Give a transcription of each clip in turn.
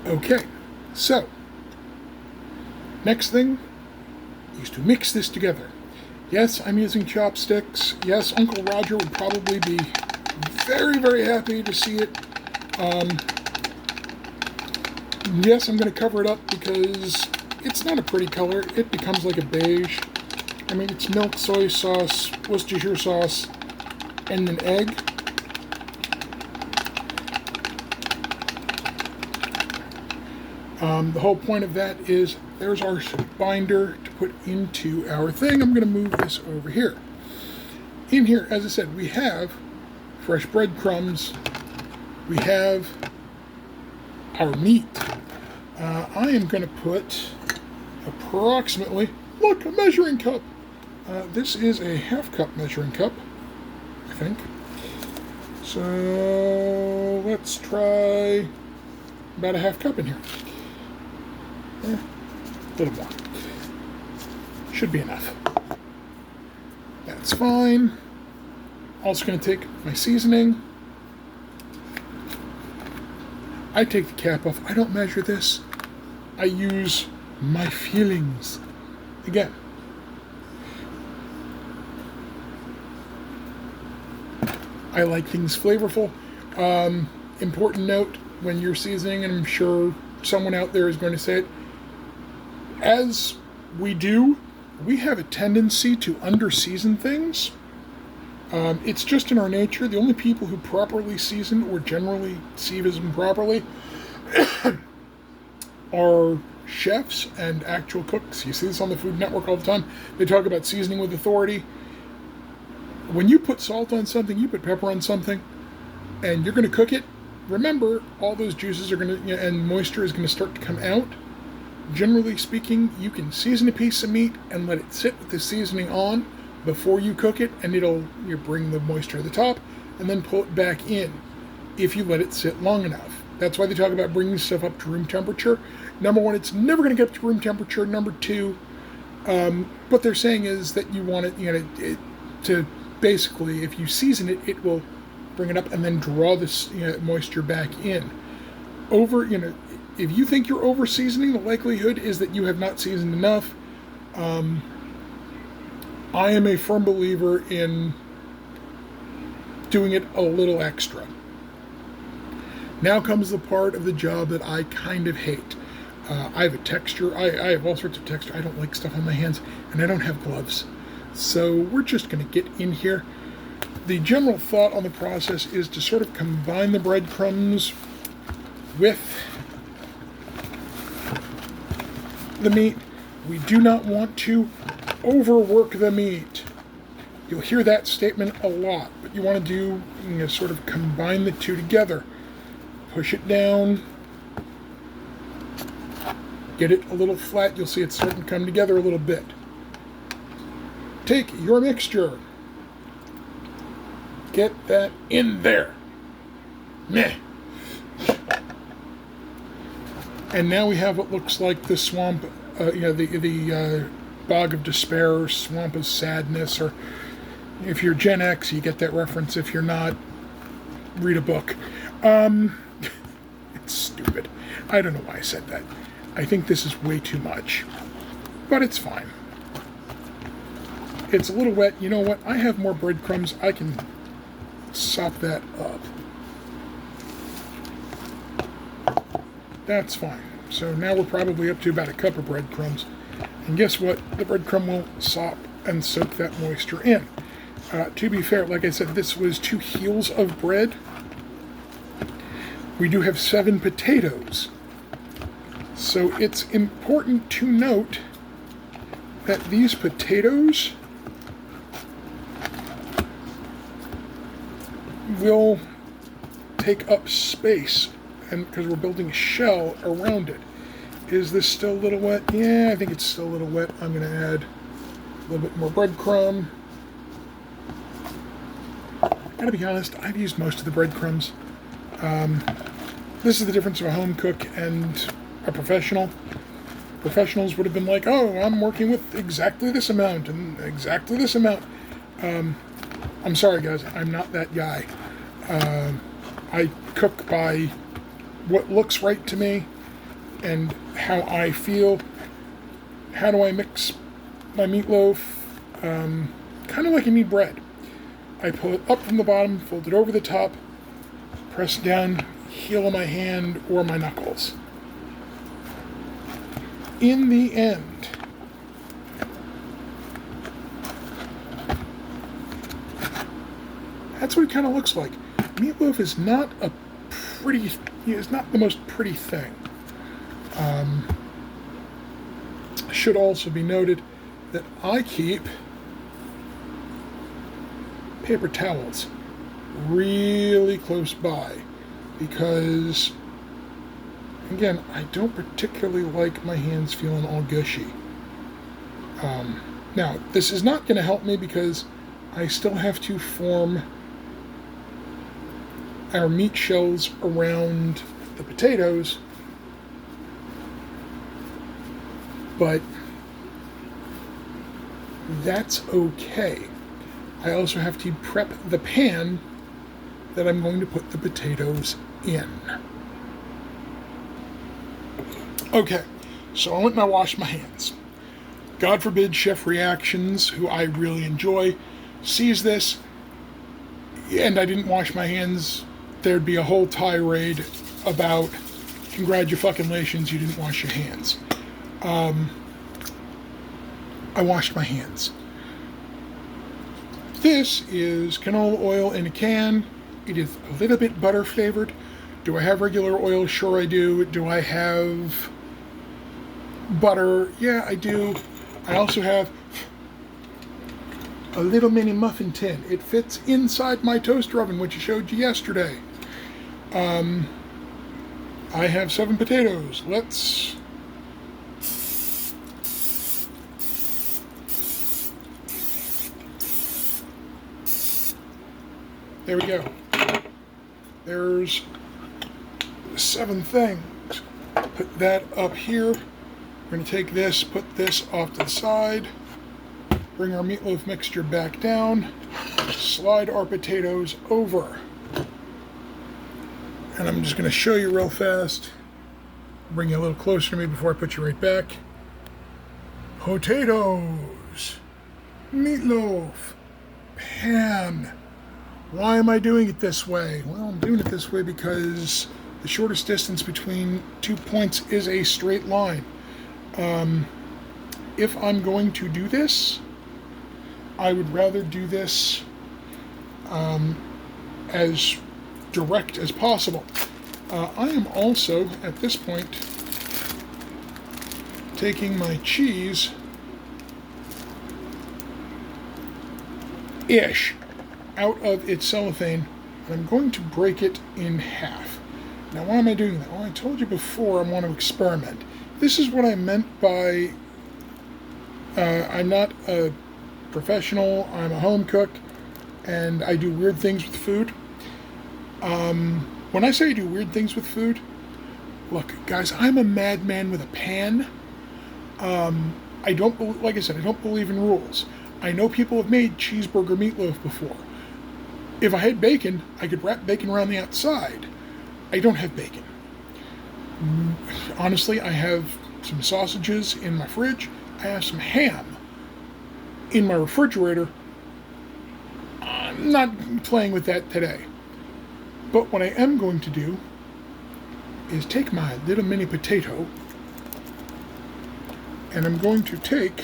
Okay, so next thing is to mix this together. Yes, I'm using chopsticks. Yes, Uncle Roger would probably be very, very happy to see it. Yes, I'm going to cover it up because it's not a pretty color. It becomes like a beige. I mean, it's milk, soy sauce, Worcestershire sauce, and an egg. The whole point of that is there's our binder to put into our thing. I'm going to move this over here. In here, as I said, we have fresh breadcrumbs. We have our meat. I am going to put approximately, look, a measuring cup. This is a half-cup measuring cup, I think. So let's try about a half cup in here. A little more. Should be enough. That's fine. Also going to take my seasoning. I take the cap off. I don't measure this. I use my feelings. Again. I like things flavorful. Important note when you're seasoning, and I'm sure someone out there is going to say it, as we do, we have a tendency to under-season things. It's just in our nature. The only people who properly season or generally season properly are chefs and actual cooks. You see this on the Food Network all the time. They talk about seasoning with authority. When you put salt on something, you put pepper on something, and you're going to cook it, remember, all those juices are going to, and moisture is going to start to come out. Generally speaking, you can season a piece of meat and let it sit with the seasoning on before you cook it, and you bring the moisture to the top, and then pull it back in if you let it sit long enough. That's why they talk about bringing stuff up to room temperature. Number one, it's never going to get up to room temperature. Number two, what they're saying is that you want it, to basically, if you season it, it will bring it up and then draw this moisture back in. If you think you're over seasoning, the likelihood is that you have not seasoned enough. I am a firm believer in doing it a little extra. Now comes the part of the job that I kind of hate. I have a texture. I have all sorts of texture. I don't like stuff on my hands, and I don't have gloves. So we're just going to get in here. The general thought on the process is to sort of combine the breadcrumbs with the meat. We do not want to overwork the meat. You'll hear that statement a lot, but you want to sort of combine the two together. Push it down. Get it a little flat. You'll see it's starting to come together a little bit. Take your mixture. Get that in there. Meh. And now we have what looks like the swamp, the bog of despair, or swamp of sadness, or if you're Gen X, you get that reference. If you're not, read a book. It's stupid. I don't know why I said that. I think this is way too much, but it's fine. It's a little wet. You know what? I have more breadcrumbs. I can sop that up. That's fine. So now we're probably up to about a cup of breadcrumbs. And guess what? The breadcrumb will sop and soak that moisture in. To be fair, like I said, this was 2 heels of bread. We do have 7 potatoes. So it's important to note that these potatoes will take up space, and because we're building a shell around it. Is this still a little wet? Yeah, I think it's still a little wet. I'm going to add a little bit more breadcrumb. I gotta be honest, I've used most of the breadcrumbs. This is the difference of a home cook and a professional. Professionals would have been like, oh, I'm working with exactly this amount and exactly this amount. I'm sorry, guys, I'm not that guy. I cook by what looks right to me. and how I feel. How do I mix my meatloaf? Kind of like you need bread. I pull it up from the bottom, fold it over the top, press down, heel of my hand or my knuckles. In the end, that's what it kind of looks like. Meatloaf is not a pretty, it's not the most pretty thing. Should also be noted that I keep paper towels really close by because, again, I don't particularly like my hands feeling all gushy. Now, this is not going to help me because I still have to form our meat shells around the potatoes, but that's okay. I also have to prep the pan that I'm going to put the potatoes in. Okay, so I went and I washed my hands. God forbid Chef Reactions, who I really enjoy, sees this, and I didn't wash my hands, there'd be a whole tirade about congratulations, you didn't wash your hands. I washed my hands. This is canola oil in a can. It is a little bit butter flavored. Do I have regular oil? Sure I do. Do I have butter? Yeah, I do. I also have a little mini muffin tin. It fits inside my toaster oven, which I showed you yesterday. I have 7 potatoes. There we go. There's 7 things. Put that up here. We're going to take this, put this off to the side, bring our meatloaf mixture back down, slide our potatoes over. And I'm just going to show you real fast, bring you a little closer to me before I put you right back. Potatoes, meatloaf, pan. Why am I doing it this way? Well, I'm doing it this way because the shortest distance between 2 points is a straight line. If I'm going to do this, I would rather do this as direct as possible. I am also, at this point, taking my cheese out of its cellophane, and I'm going to break it in half. Now, why am I doing that? Well, I told you before I want to experiment. This is what I meant by I'm not a professional, I'm a home cook, and I do weird things with food. When I say I do weird things with food, look, guys, I'm a madman with a pan. I don't, like I said, I don't believe in rules. I know people have made cheeseburger meatloaf before. If I had bacon, I could wrap bacon around the outside. I don't have bacon. Honestly, I have some sausages in my fridge. I have some ham in my refrigerator. I'm not playing with that today. But what I am going to do is take my little mini potato and I'm going to take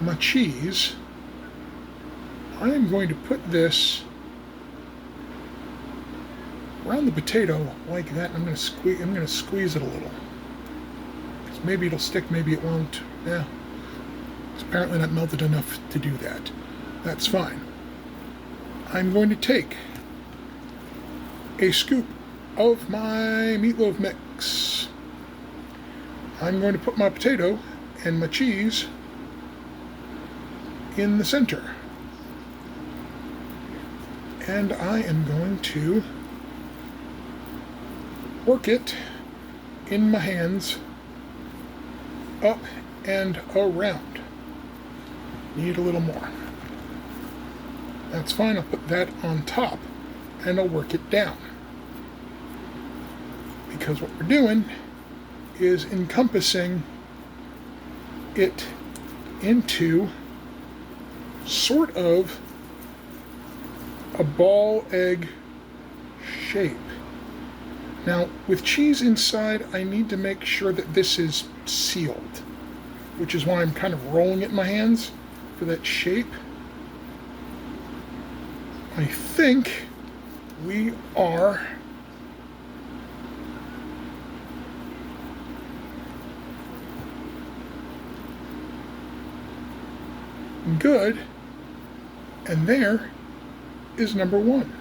my cheese. I am going to put this around the potato like that. I'm going to squeeze it a little. Maybe it'll stick, maybe it won't. Yeah, it's apparently not melted enough to do that. That's fine. I'm going to take a scoop of my meatloaf mix. I'm going to put my potato and my cheese in the center. And I am going to work it in my hands up and around. Need a little more. That's fine. I'll put that on top and I'll work it down. because what we're doing is encompassing it into sort of a ball egg shape. Now, with cheese inside, I need to make sure that this is sealed, which is why I'm kind of rolling it in my hands for that shape. I think we are good, and there is number one.